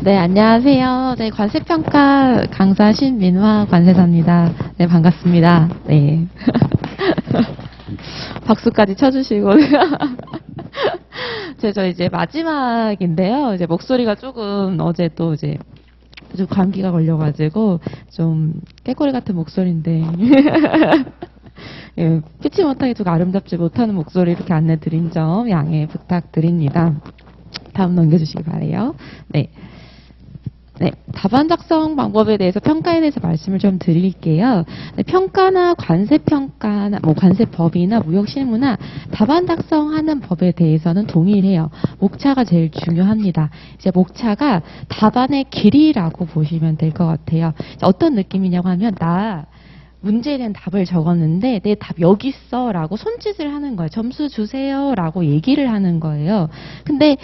네, 안녕하세요. 네, 관세평가 강사 신민화 관세사입니다. 네, 반갑습니다. 네. 박수까지 쳐주시고. 저 이제 마지막인데요. 이제 목소리가 조금 어제 또 이제 좀 감기가 걸려가지고 좀 깨꼬리 같은 목소리인데. 예, 피치 못하게 좀 아름답지 못하는 목소리 이렇게 안내 드린 점 양해 부탁드립니다. 다음 넘겨주시기 바래요. 네. 네, 답안 작성 방법에 대해서 평가에 대해서 말씀을 좀 드릴게요. 네, 평가나 관세평가나 뭐 관세법이나 무역실무나 답안 작성하는 법에 대해서는 동일해요. 목차가 제일 중요합니다. 이제 목차가 답안의 길이라고 보시면 될 것 같아요. 어떤 느낌이냐고 하면 나 문제에 대한 답을 적었는데 내 답 여기 있어 라고 손짓을 하는 거예요. 점수 주세요 라고 얘기를 하는 거예요. 근데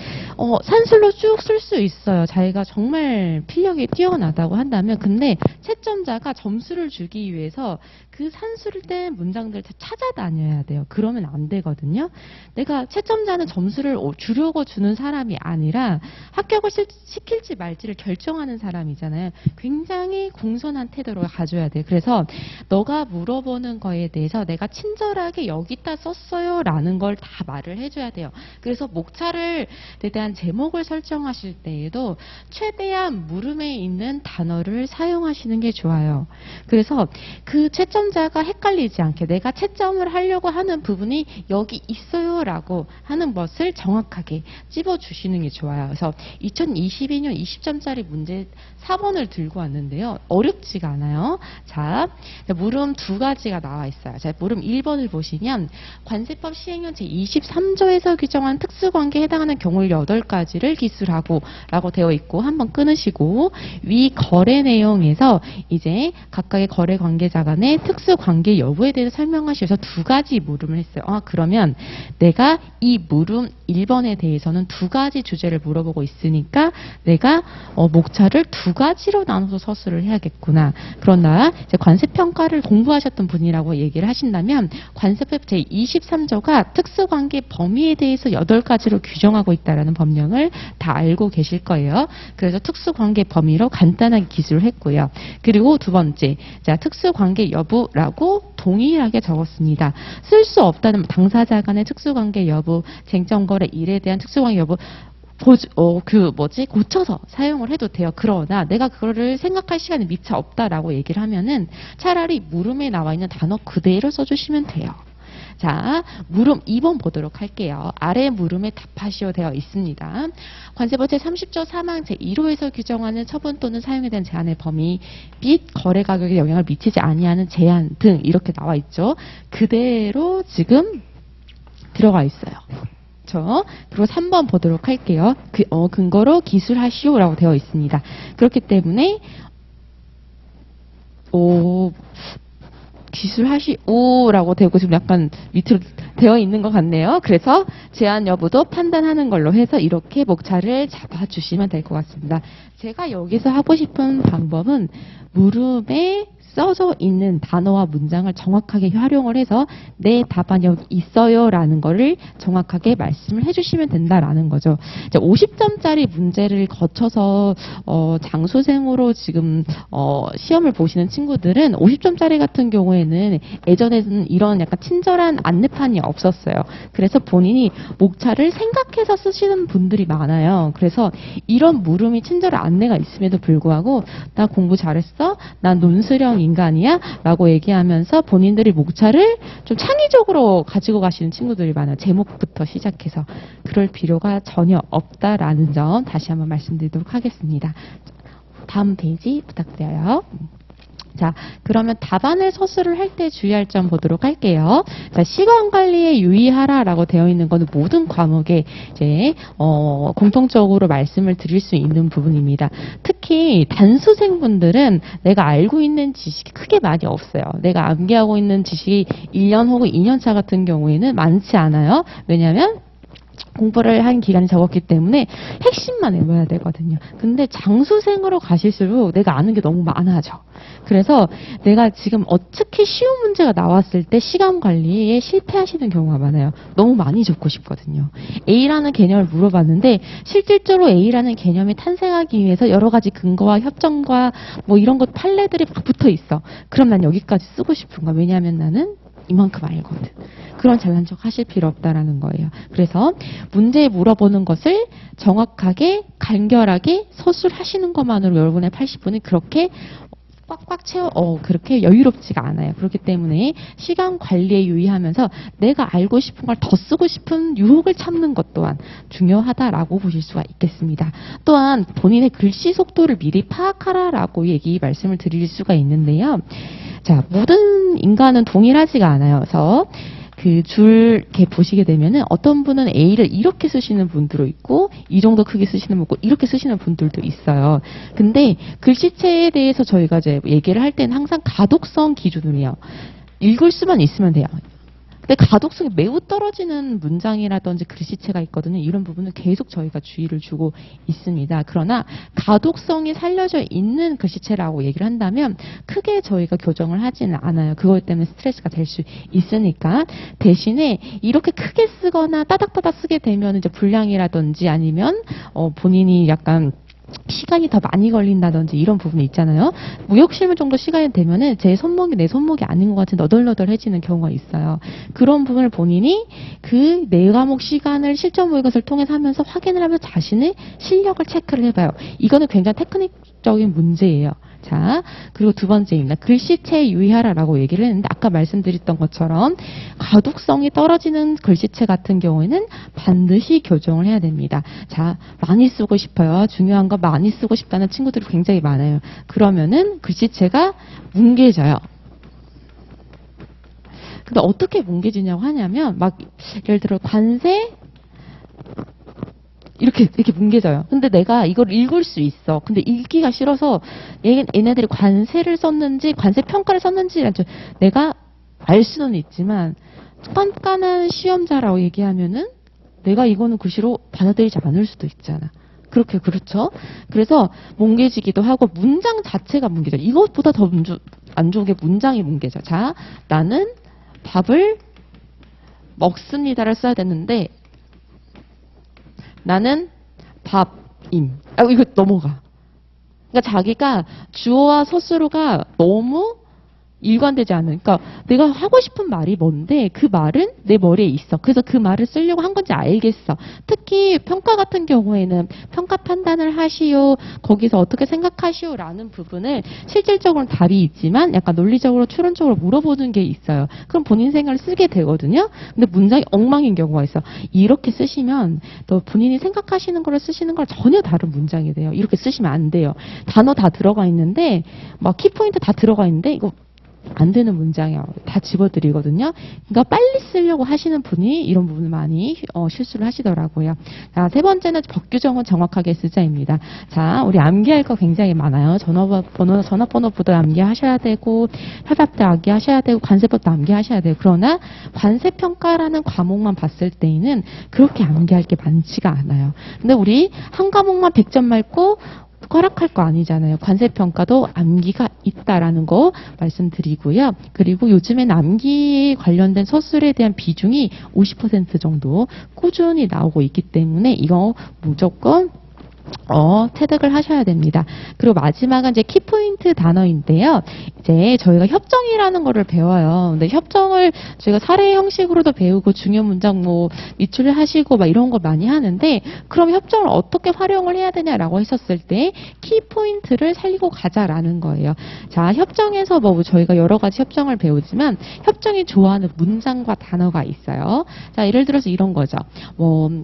산술로 쭉 쓸 수 있어요. 자기가 정말 필력이 뛰어나다고 한다면. 근데 채점자가 점수를 주기 위해서 그 산술을 뗀 문장들을 다 찾아다녀야 돼요. 그러면 안 되거든요. 내가 채점자는 점수를 주려고 주는 사람이 아니라 합격을 시킬지 말지를 결정하는 사람이잖아요. 굉장히 공손한 태도로 가져야 돼요. 그래서 너가 물어보는 거에 대해서 내가 친절하게 여기다 썼어요 라는 걸 다 말을 해줘야 돼요. 그래서 목차를 대한 제목을 설정하실 때에도 최대한 물음에 있는 단어를 사용하시는 게 좋아요. 그래서 그 채점자가 헷갈리지 않게 내가 채점을 하려고 하는 부분이 여기 있어요 라고 하는 것을 정확하게 찝어주시는 게 좋아요. 그래서 2022년 20점짜리 문제 4번을 들고 왔는데요. 어렵지가 않아요. 자, 물음 두 가지가 나와 있어요. 자, 물음 1번을 보시면 관세법 시행령 제23조에서 규정한 특수관계에 해당하는 경우를 8가지를 기술하고 라고 되어 있고 한번 끊으시고 위 거래 내용에서 이제 각각의 거래 관계자 간의 특수관계 여부에 대해서 설명하셔서 두 가지 물음을 했어요. 그러면 내가 이 물음 1번에 대해서는 두 가지 주제를 물어보고 있으니까 내가 목차를 두 가지로 나눠서 서술을 해야겠구나. 그러나 이제 관세평가를 공부하셨던 분이라고 얘기를 하신다면 관세법 제23조가 특수관계 범위에 대해서 8가지로 규정하고 있다는 법령을 다 알고 계실 거예요. 그래서 특수관계 범위로 간단하게 기술을 했고요. 그리고 두 번째, 자, 특수관계 여부라고 동일하게 적었습니다. 쓸 수 없다는 당사자 간의 특수관계 여부, 쟁점거래 일에 대한 특수관계 여부 고쳐서 사용을 해도 돼요. 그러나 내가 그거를 생각할 시간이 미처 없다라고 얘기를 하면은 차라리 물음에 나와 있는 단어 그대로 써주시면 돼요. 자, 물음 2번 보도록 할게요. 아래 물음에 답하시오 되어 있습니다. 관세법 제30조 3항 제1호에서 규정하는 처분 또는 사용에 대한 제한의 범위 및 거래 가격에 영향을 미치지 아니하는 제한 등 이렇게 나와 있죠. 그대로 지금 들어가 있어요. 그리고 3번 보도록 할게요. 근거로 기술하시오라고 되어 있습니다. 그렇기 때문에 기술하시오라고 되고 지금 약간 밑으로 되어 있는 것 같네요. 그래서 제한 여부도 판단하는 걸로 해서 이렇게 목차를 잡아주시면 될 것 같습니다. 제가 여기서 하고 싶은 방법은 물음에 써져 있는 단어와 문장을 정확하게 활용을 해서 내 답안이 여기 있어요 라는 거를 정확하게 말씀을 해주시면 된다라는 거죠. 이제 50점짜리 문제를 거쳐서 장수생으로 지금 시험을 보시는 친구들은 50점짜리 같은 경우에는 예전에는 이런 약간 친절한 안내판이 없었어요. 그래서 본인이 목차를 생각해서 쓰시는 분들이 많아요. 그래서 이런 물음이 친절한 안내가 있음에도 불구하고 나 공부 잘했어? 난 논술형 인간이야? 라고 얘기하면서 본인들이 목차를 좀 창의적으로 가지고 가시는 친구들이 많아요. 제목부터 시작해서. 그럴 필요가 전혀 없다라는 점 다시 한번 말씀드리도록 하겠습니다. 다음 페이지 부탁드려요. 자, 그러면 답안을 서술을 할 때 주의할 점 보도록 할게요. 자, 시간 관리에 유의하라라고 되어 있는 것은 모든 과목에 이제 공통적으로 말씀을 드릴 수 있는 부분입니다. 특히 단수생분들은 내가 알고 있는 지식이 크게 많이 없어요. 내가 암기하고 있는 지식이 1년 혹은 2년 차 같은 경우에는 많지 않아요. 왜냐하면 공부를 한 기간이 적었기 때문에 핵심만 외워야 되거든요. 근데 장수생으로 가실수록 내가 아는 게 너무 많아져. 그래서 내가 지금 어떻게 쉬운 문제가 나왔을 때 시간 관리에 실패하시는 경우가 많아요. 너무 많이 적고 싶거든요. A라는 개념을 물어봤는데 실질적으로 A라는 개념이 탄생하기 위해서 여러 가지 근거와 협정과 뭐 이런 것 판례들이 막 붙어 있어. 그럼 난 여기까지 쓰고 싶은 거야. 왜냐하면 나는 이만큼 알거든. 그런 잘난 척 하실 필요 없다라는 거예요. 그래서 문제 물어보는 것을 정확하게 간결하게 서술하시는 것만으로 여러분의 80분이 그렇게 꽉꽉 그렇게 여유롭지가 않아요. 그렇기 때문에 시간 관리에 유의하면서 내가 알고 싶은 걸 더 쓰고 싶은 유혹을 참는 것 또한 중요하다라고 보실 수가 있겠습니다. 또한 본인의 글씨 속도를 미리 파악하라라고 말씀을 드릴 수가 있는데요. 자, 모든 인간은 동일하지가 않아요. 그래서 이렇게 보시게 되면은 어떤 분은 A를 이렇게 쓰시는 분들도 있고, 이 정도 크게 쓰시는 분도 있고, 이렇게 쓰시는 분들도 있어요. 근데 글씨체에 대해서 저희가 이제 얘기를 할 때는 항상 가독성 기준으로 해요. 읽을 수만 있으면 돼요. 근데 가독성이 매우 떨어지는 문장이라든지 글씨체가 있거든요. 이런 부분은 계속 저희가 주의를 주고 있습니다. 그러나 가독성이 살려져 있는 글씨체라고 얘기를 한다면 크게 저희가 교정을 하지는 않아요. 그것 때문에 스트레스가 될 수 있으니까. 대신에 이렇게 크게 쓰거나 따닥따닥 쓰게 되면 이제 불량이라든지 아니면 본인이 약간 시간이 더 많이 걸린다든지 이런 부분이 있잖아요. 무역실무 정도 시간이 되면은 제 손목이 내 손목이 아닌 것 같은 너덜너덜해지는 경우가 있어요. 그런 부분을 본인이 그 네 과목 시간을 실전 모의고사를 통해서 하면서 확인을 하면서 자신의 실력을 체크를 해봐요. 이거는 굉장히 테크닉적인 문제예요. 자, 그리고 두 번째입니다. 글씨체에 유의하라라고 얘기를 했는데 아까 말씀드렸던 것처럼 가독성이 떨어지는 글씨체 같은 경우에는 반드시 교정을 해야 됩니다. 자, 많이 쓰고 싶어요. 중요한 거 많이 쓰고 싶다는 친구들이 굉장히 많아요. 그러면은 글씨체가 뭉개져요. 근데 어떻게 뭉개지냐고 하냐면 막 예를 들어 관세 이렇게 뭉개져요. 근데 내가 이걸 읽을 수 있어. 근데 읽기가 싫어서 얘네들이 관세를 썼는지 관세 평가를 썼는지 내가 알 수는 있지만 깐깐한 시험자라고 얘기하면은 내가 이거는 글씨로 받아들이지 않을 수도 있잖아. 그렇죠? 그래서 뭉개지기도 하고 문장 자체가 뭉개져. 이것보다 더 안 좋은 게 문장이 뭉개져. 자, 나는 밥을 먹습니다를 써야 되는데 나는 밥임. 이거 넘어가. 그러니까 자기가 주어와 서술어가 너무 일관되지 않은. 그러니까 내가 하고 싶은 말이 뭔데 그 말은 내 머리에 있어. 그래서 그 말을 쓰려고 한 건지 알겠어. 특히 평가 같은 경우에는 평가 판단을 하시오. 거기서 어떻게 생각하시오라는 부분을 실질적으로는 답이 있지만 약간 논리적으로 추론적으로 물어보는 게 있어요. 그럼 본인 생각을 쓰게 되거든요. 근데 문장이 엉망인 경우가 있어. 이렇게 쓰시면 또 본인이 생각하시는 거를 쓰시는 걸 전혀 다른 문장이 돼요. 이렇게 쓰시면 안 돼요. 단어 다 들어가 있는데 막 키포인트 다 들어가 있는데 이거 안 되는 문장이야. 다 집어드리거든요. 그러니까 빨리 쓰려고 하시는 분이 이런 부분을 많이 실수를 하시더라고요. 자, 세 번째는 법규정은 정확하게 쓰자입니다. 자, 우리 암기할 거 굉장히 많아요. 전화번호부터 암기하셔야 되고, 협약도 암기하셔야 되고, 관세법도 암기하셔야 돼요. 그러나 관세평가라는 과목만 봤을 때에는 그렇게 암기할 게 많지가 않아요. 근데 우리 한 과목만 100점 맞고 허락할 거 아니잖아요. 관세평가도 암기가 있다라는 거 말씀드리고요. 그리고 요즘엔 암기 관련된 서술에 대한 비중이 50% 정도 꾸준히 나오고 있기 때문에 이거 무조건 체득을 하셔야 됩니다. 그리고 마지막은 이제 키포인트 단어인데요. 이제 저희가 협정이라는 거를 배워요. 근데 협정을 저희가 사례 형식으로도 배우고 중요 문장 미출을 하시고 막 이런 거 많이 하는데 그럼 협정을 어떻게 활용을 해야 되냐라고 했었을 때 키포인트를 살리고 가자라는 거예요. 자, 협정에서 저희가 여러 가지 협정을 배우지만 협정이 좋아하는 문장과 단어가 있어요. 자, 예를 들어서 이런 거죠.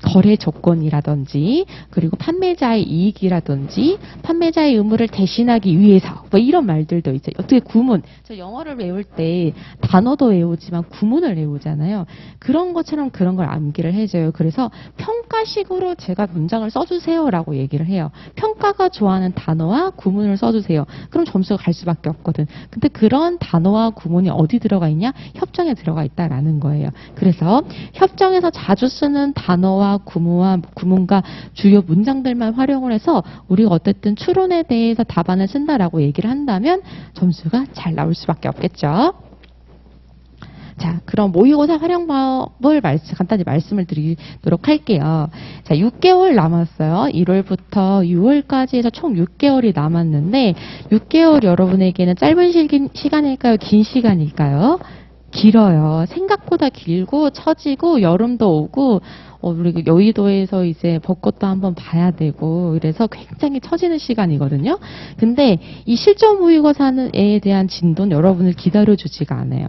거래 조건이라든지 그리고 판매자의 고객과의 이익이라든지 판매자의 의무를 대신하기 위해서 뭐 이런 말들도 있죠. 어떻게 구문, 저 영어를 외울 때 단어도 외우지만 구문을 외우잖아요. 그런 것처럼 그런 걸 암기를 해줘요. 그래서 평가식으로 제가 문장을 써주세요라고 얘기를 해요. 평가가 좋아하는 단어와 구문을 써주세요. 그럼 점수가 갈 수밖에 없거든. 근데 그런 단어와 구문이 어디 들어가 있냐? 협정에 들어가 있다라는 거예요. 그래서 협정에서 자주 쓰는 단어와 구문과 주요 문장들만 활용을 해서 우리가 어쨌든 추론에 대해서 답안을 쓴다라고 얘기를 한다면 점수가 잘 나올 수밖에 없겠죠. 자, 그럼 모의고사 활용법을 간단히 말씀을 드리도록 할게요. 자, 6개월 남았어요. 1월부터 6월까지 해서 총 6개월이 남았는데 6개월 여러분에게는 짧은 시간일까요? 긴 시간일까요? 길어요. 생각보다 길고 처지고 여름도 오고 우리 여의도에서 이제 벚꽃도 한번 봐야 되고 그래서 굉장히 처지는 시간이거든요. 근데 이 실전 모의고사에 대한 진도는 여러분을 기다려주지가 않아요.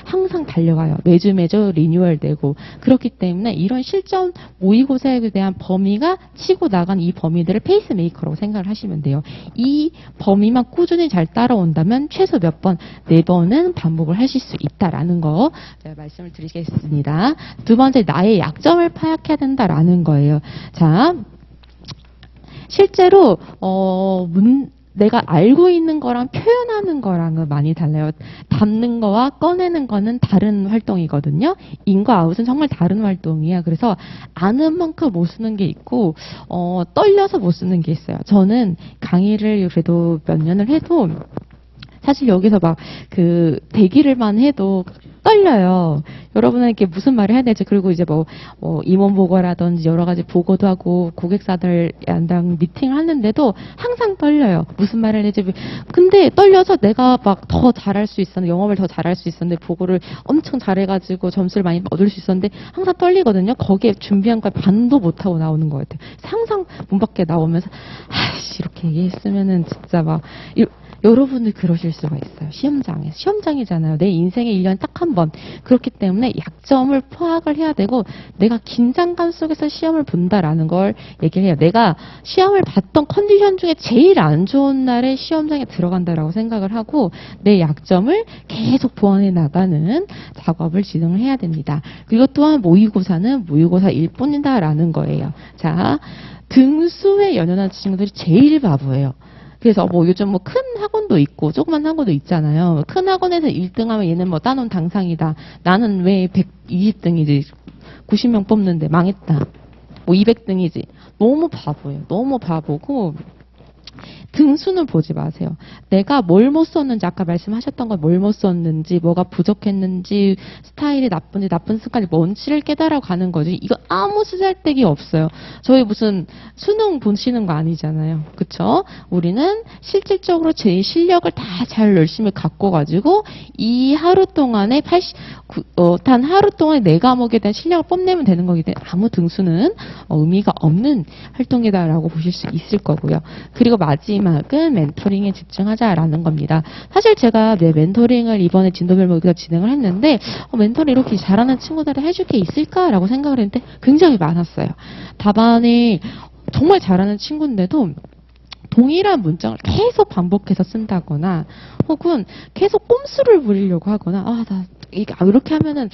항상 달려가요. 매주 리뉴얼되고 그렇기 때문에 이런 실전 모의고사에 대한 범위가 치고 나간 이 범위들을 페이스메이커라고 생각을 하시면 돼요. 이 범위만 꾸준히 잘 따라온다면 최소 몇 번, 4번은 반복을 하실 수 있다라는 거 말씀을 드리겠습니다. 두 번째, 나의 약점을 파악해야 된다라는 거예요. 자, 실제로 내가 알고 있는 거랑 표현하는 거랑은 많이 달라요. 담는 거와 꺼내는 거는 다른 활동이거든요. 인과 아웃은 정말 다른 활동이에요. 그래서 아는 만큼 못 쓰는 게 있고 떨려서 못 쓰는 게 있어요. 저는 강의를 그래도 몇 년을 해도 사실 여기서 막 대기를만 해도 떨려요. 여러분에게 무슨 말을 해야 될지. 그리고 이제 임원 보고라든지 여러 가지 보고도 하고 고객사들이랑 미팅을 하는데도 항상 떨려요. 무슨 말을 해야 될지. 근데 떨려서 내가 막 더 잘할 수 있었는데, 영업을 더 잘할 수 있었는데, 보고를 엄청 잘해가지고 점수를 많이 얻을 수 있었는데 항상 떨리거든요. 거기에 준비한 걸 반도 못하고 나오는 것 같아요. 항상 문 밖에 나오면서 아이씨 이렇게 얘기했으면은 진짜 막 여러분들 그러실 수가 있어요. 시험장이잖아요. 내 인생에 1년에 딱 한 번. 그렇기 때문에 약점을 파악을 해야 되고 내가 긴장감 속에서 시험을 본다라는 걸 얘기를 해요. 내가 시험을 봤던 컨디션 중에 제일 안 좋은 날에 시험장에 들어간다라고 생각을 하고 내 약점을 계속 보완해 나가는 작업을 진행을 해야 됩니다. 그리고 또한 모의고사는 모의고사일 뿐이다라는 거예요. 자, 등수에 연연한 친구들이 제일 바보예요. 그래서 요즘 큰 학원도 있고 조그만 학원도 있잖아요. 큰 학원에서 1등하면 얘는 따놓은 당상이다. 나는 왜 120등이지? 90명 뽑는데 망했다. 200등이지. 너무 바보예요. 너무 바보고 등수는 보지 마세요. 내가 뭘 못 썼는지, 아까 말씀하셨던 걸 뭘 못 썼는지, 뭐가 부족했는지, 스타일이 나쁜지, 나쁜 습관이 뭔지를 깨달아 가는 거지. 이거 아무 쓰잘데기 없어요. 저희 무슨 수능 보시는 거 아니잖아요. 그쵸? 우리는 실질적으로 제 실력을 다 잘 열심히 갖고 가지고 이 하루 동안에 단 하루 동안에 4과목에 대한 실력을 뽐내면 되는 거기 때문에 아무 등수는 의미가 없는 활동이다라고 보실 수 있을 거고요. 그리고 마지막은 멘토링에 집중하자라는 겁니다. 사실 제가 멘토링을 이번에 진도별 모의고사 진행을 했는데 멘토링 이렇게 잘하는 친구들을 해줄 게 있을까라고 생각을 했는데 굉장히 많았어요. 답안이 정말 잘하는 친구인데도 동일한 문장을 계속 반복해서 쓴다거나 혹은 계속 꼼수를 부리려고 하거나 이렇게 하면은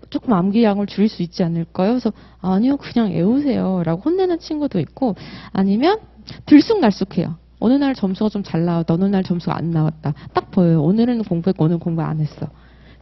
조금 암기량을 줄일 수 있지 않을까요? 그래서 아니요 그냥 외우세요 라고 혼내는 친구도 있고 아니면 들쑥날쑥해요. 어느 날 점수가 좀 잘 나왔다. 어느 날 점수가 안 나왔다. 딱 보여요. 오늘은 공부했고 오늘은 공부 안 했어.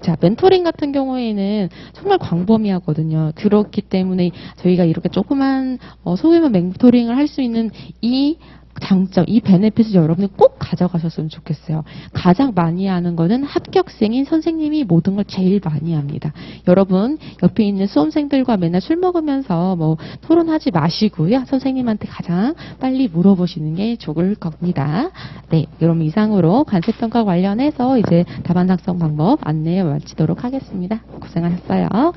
자, 멘토링 같은 경우에는 정말 광범위하거든요. 그렇기 때문에 저희가 이렇게 조그만 소규모 멘토링을 할 수 있는 이 장점, 이 베네핏을 여러분이 꼭 가져가셨으면 좋겠어요. 가장 많이 하는 거는 합격생인 선생님이 모든 걸 제일 많이 합니다. 여러분 옆에 있는 수험생들과 맨날 술 먹으면서 토론하지 마시고요. 선생님한테 가장 빨리 물어보시는 게 좋을 겁니다. 네, 그럼 이상으로 관세평가 관련해서 이제 답안 작성 방법 안내 마치도록 하겠습니다. 고생하셨어요.